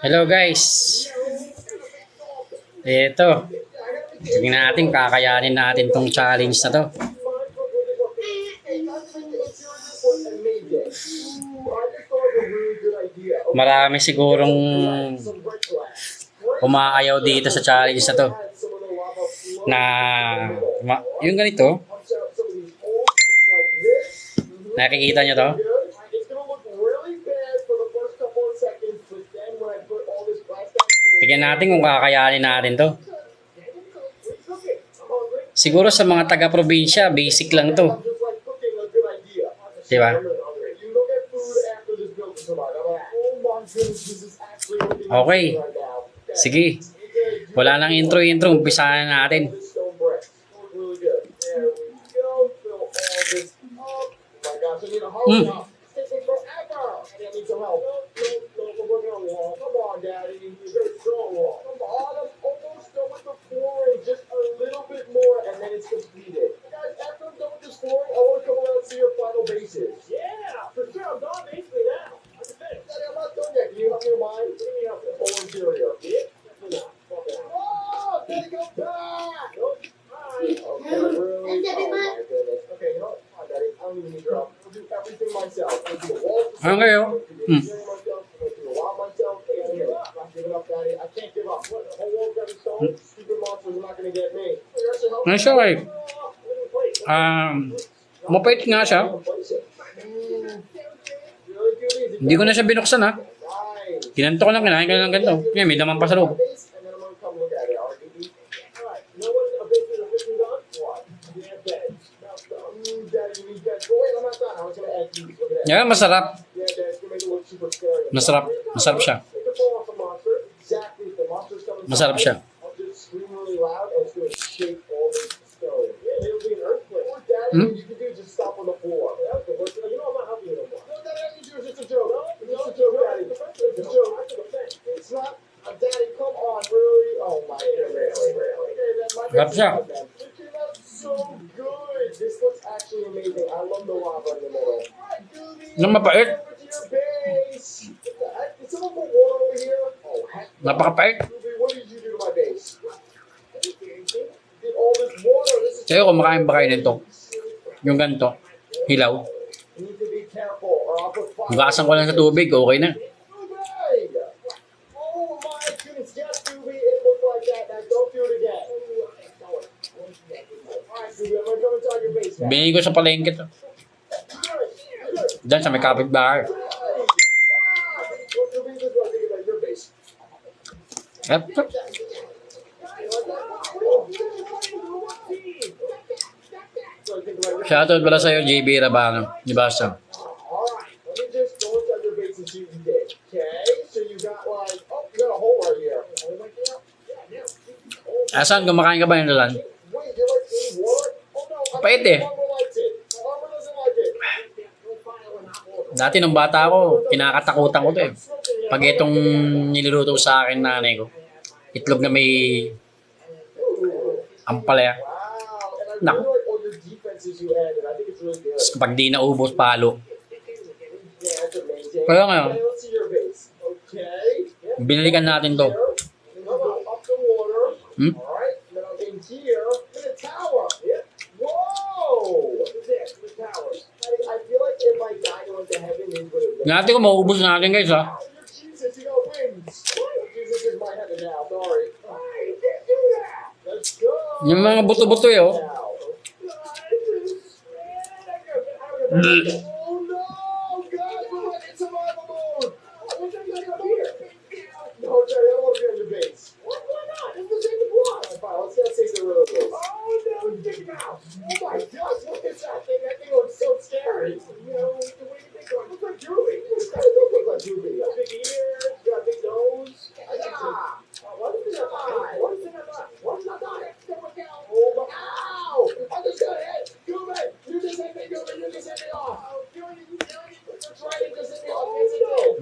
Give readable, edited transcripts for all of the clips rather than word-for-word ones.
Hello guys. Ito. Tingnan natin, kakayanin natin tong challenge na to. Marami sigurong umaayaw dito sa challenge na to. Na yung ganito. Nakikita nyo to? Tingnan natin kung kakayanin natin to. Siguro sa mga taga-probinsya, basic lang to. Diba? Okay. Sige. Wala nang intro-intro. Umpisahan na natin. Ano kayo? Ano siya kayo? Mapait nga siya. Hindi ko na siya binuksan ha. Ginanto ko lang, kinain ko lang ganito. Kaya may daman pa sa loob. Yeah, masarap. Masarap. Masarap siya. Masarap siya. Hmm? Masarap siya. Nang mapait. Napakapait. Sa'yo kumakain ba kayo nito? Yung ganito. Hilaw. Hugasan ko lang sa tubig. Okay na. Binigay ko sa palengke to. Diyan sa may kapitbahay. Shoutout pala sa'yo, JB Rabano. Di ba siya? Asan? Kumakain ka ba ng lalan? Pait eh. Dati nung bata ako, kinakatakutan ko to eh. Pag itong niluluto sa akin nanay ko, itlog na may ampalaya. Naku. Pag di naubos, palo. Kaya ngayon, binalikan natin to. Hmm? Natin kung maubos natin guys ha. Yung mga buto-buto eh oh.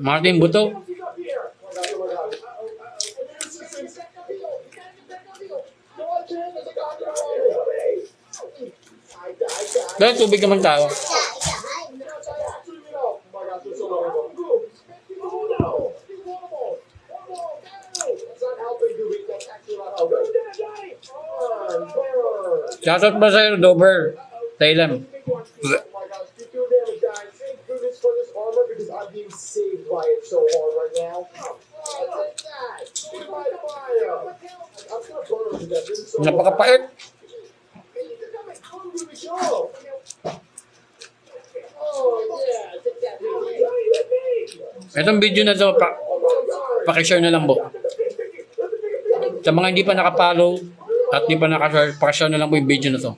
Martin Buto. Dahil tubig naman tayo. Shoutout ba sa'yo, Dober? Thailand. Napakapait. Itong video na to, pakishare na lang po. Sa mga hindi pa nakapollow at hindi pa nakashare, pakishare na lang po yung video na to.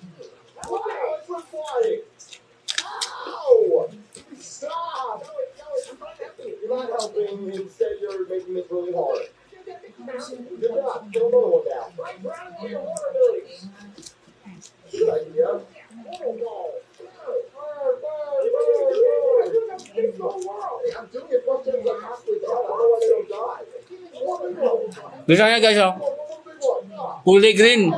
Bisa niya guys, oh. Kulay green.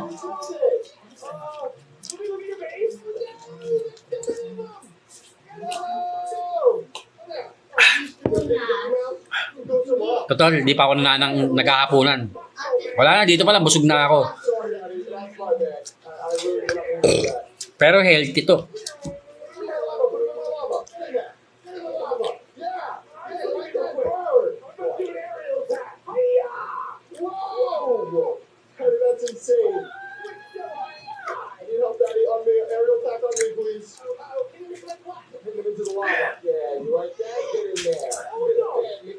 Total, hindi pa ako nagkakapunan. Wala na, dito pala, busog na ako. Pero healthy to.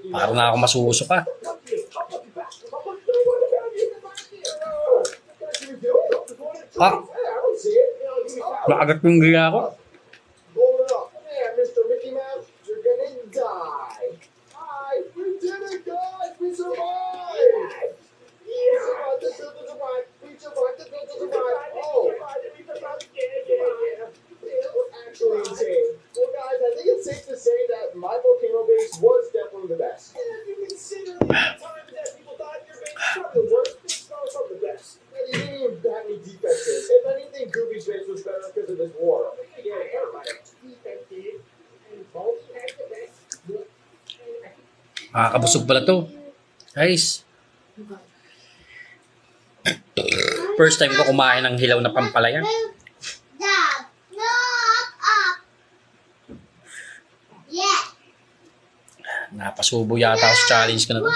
Parang na ako masuso pa. Ah! Nakagat yung gila ko. Kabusog pala to. Guys. First time ko kumain ng hilaw na pampalaya. Napasubo yata ako sa challenge ko na to.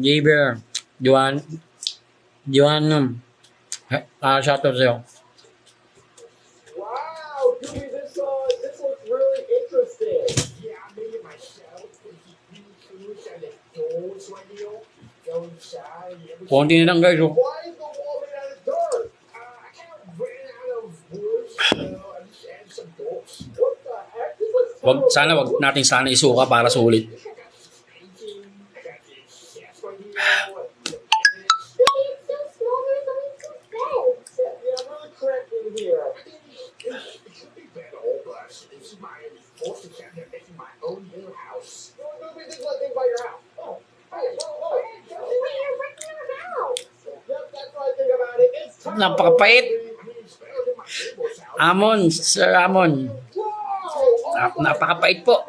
J-Bear, Juan, shoutout sa'yo. Wow, Gooby, this looks really interesting. Yeah, I made it myself. Konti na lang guys, oh. Why is the wall made out of dirt? I kind of ran out of wood, so I just added some bolts. What the heck? This looks Sana wag nating sana isuka para sulit. Napakapait. Amon, Sir Amon. Napakapait po.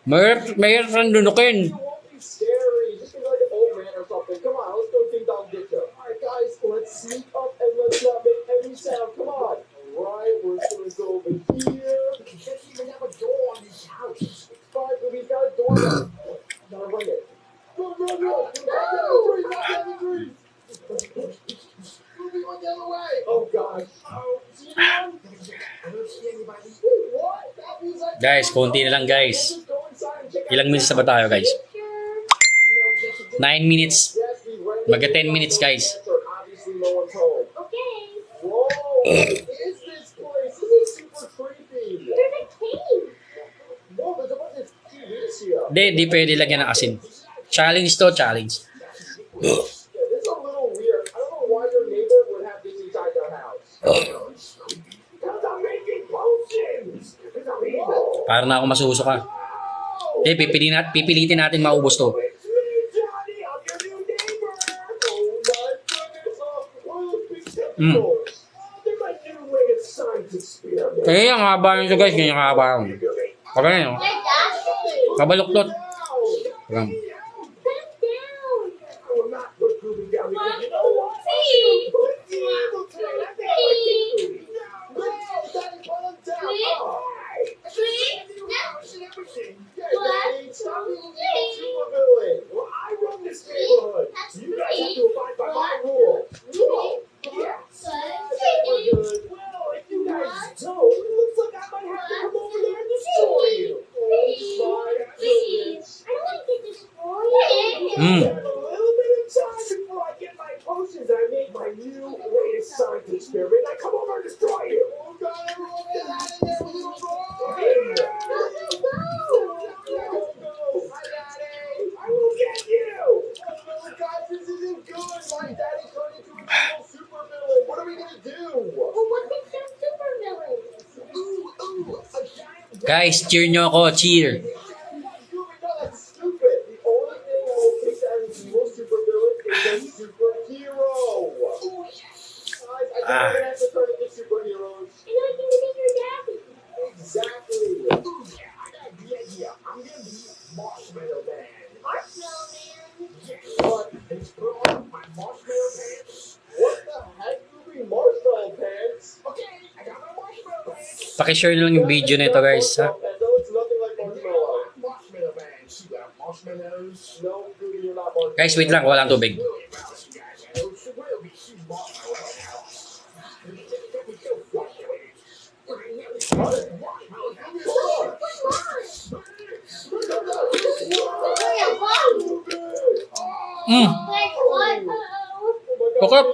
Mayroon siyang dunukin. Sneak up and let's not make any sound. Come on. Right, we're just gonna go over here. We can't even have a door on this house. It's fine, but we've got a door now. Gotta run it. Run! Not down the trees! Moving on the other way! Oh gosh. See anyone? I don't see anybody. What? That means I Guys, konti na lang guys. Ilang minutes na ba tayo guys? 9 minutes. Magka 10 minutes guys. no one's home. Okay. Whoa, what is this place? This is super creepy. There's a cave. Whoa, there's a bunch of TVs here. Di pwede lagyan ng asin. Challenge to, challenge. Yeah, this is a little weird. I don't know why your neighbor would have this inside their house. Because I'm making potions. Because I'm evil. Para na ako masusuka. Whoa! Di, pipilitin natin maubos to. It's me, Johnny. I'm your new neighbor. Oh my goodness. What are those big tentacles? They're my new way of science experiment. Kaya yung haba nito guys, ganyan haba. Kaya yun, Like that. kabaluktot. Down. Ayan. Back down. I will not put Gooby down because you know what? See. Put the evil to it. I think I like it. No, Daddy, put him down. See? Alright. See? Everything. Yeah, What? Daddy, stop being a super villain. Well, I run this neighborhood. That's You guys have me. to abide by my rules. Yes. We're good. Well, if you guys don't, it looks like I might have to come over there and destroy you. Oh, my goodness. I don't want to get destroyed. Mm. I have a little bit of time before I get my potions. I make my new latest science experiment. I come over and destroy you. Oh God, everyone get out of there with your boy. Go. Hi, Daddy. I will get you. Oh no, guys, this isn't good. My daddy turned into a evil supervillain. What are we gonna do? Well, what makes them super villains? Ooh, a giant. Guys, cheer nyo ako, cheer. No, that's stupid. The only thing that will take down an evil supervillain is a superhero. Guys, I think we're gonna have to turn into superheroes. And I can get your daddy. Exactly. Ooh, yeah, I got the idea. I'm gonna be Marshmallow Man. Marshmallow Man. But it's put on my marshmallow pants. What the heck will be marshmallow pants? Okay, I got my marshmallow pants. Pakishare nyo lang yung video na ito guys, ha? That looks nothing like marshmallow. Marshmallow Man, you got marshmallows. No, dude, you're not marshmallow. Guys, wait lang, walang tubig. Will be bouncing, guys. There will be huge marshmallows now. Let me go flush it. Mm. Like what? Uh-oh. Bakit?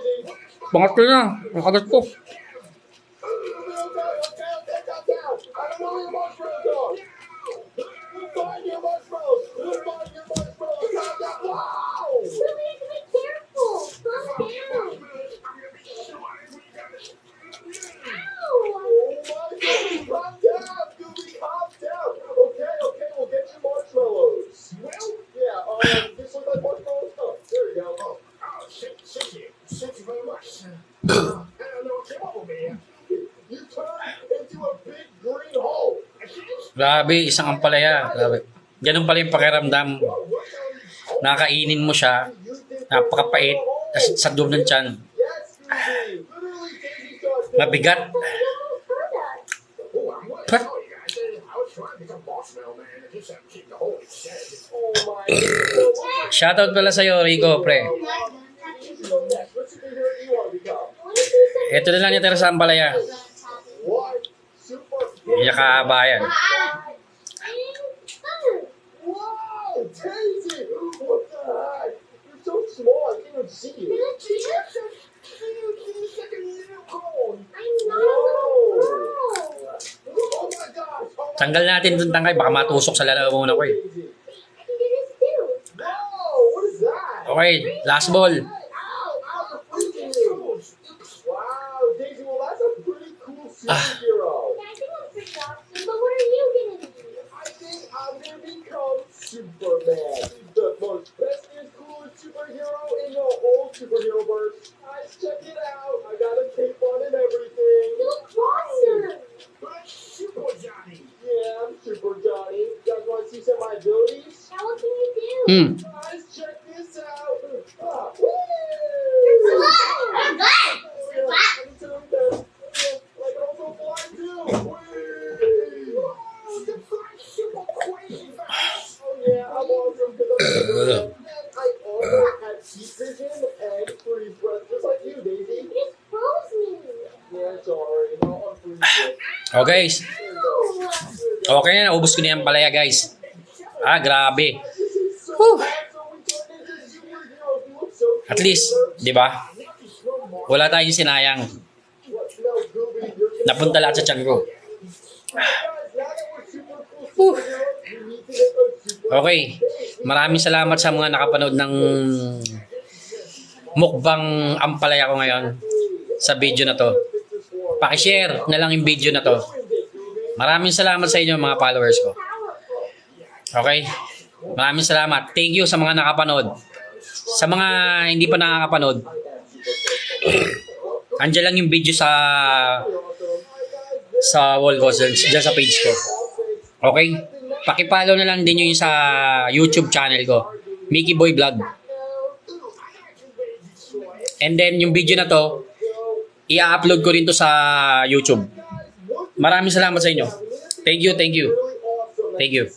Bangat ko na. Ang kagat ko. Really have to be careful. Calm down. Ow. Thank you very much. I don't know what came over me. You turned into a big green hole. Grabe, isang ampalaya. Grabe. Ganun pala yung pakiramdam. Nakainin mo siya. Napakapait. Tas sa loob ng tiyan. Yes, Scooby. Literally, Daisy saw it. Mabigat. It won't hurt us. Oh, I'm going to tell you guys. I was trying to become Marshmallow Man. I just have to keep the hole instead. Oh my God. Shoutout pala sa'yo, Rico, pre. So next, what superhero do you want to become? Ito na lang yung tira sa ampalaya. What? Super. Hindi kahaba yan. Wow, Daisy! What the heck? You're so small, I can't even see you. Oh my gosh! Oh my Tanggal natin dun tangkay. Baka matusok sa lalamunan ko eh. Daisy. Wow, what is that? Okay, last ball. Ow, ow, you're freaking me. Wow, Daisy, well that's a pretty cool superhero. I think I'm gonna become Superman, the most bestest, coolest superhero in the whole superhero-verse. Guys, check it out. I got a cape on and everything. But Super Johnny. Yeah, I'm Super Johnny. You guys want to see some of my abilities? Hmm. Guys, check this out. Ah, woo! Yeah, I'm doing that. Yeah, I can also fly too. Whee! Oh, the flying super crazy fast. Oh yeah, I'm awesome because I'm Superman. And I also have heat vision and freeze breath, just like you, Daisy. Yeah, sorry. No, I'm freezing. Oh guys, There you go. okay na. Naubos ko na yung palaya guys. Ah, grabe. This is so Whew. awesome. We turned into superheroes. We look so At least, di ba? Now you throw Wala tayong sinayang. Napunta lahat sa tiyan ko. Okay. Maraming salamat sa mga nakapanood ng mukbang ampalaya ko ngayon sa video na to. Pakishare na lang yung video na to. Maraming salamat sa inyo mga followers ko. Okay? Maraming salamat. Thank you sa mga nakapanood. Sa mga hindi pa nakakapanood, andyan lang yung video sa wall ko, dyan sa page ko. Okay? Pakipollow na lang din yung sa YouTube channel ko, Mickey Boy Vlog. And then yung video na to, i-upload ko rin to sa YouTube. Maraming salamat sa inyo. Thank you, thank you. Thank you.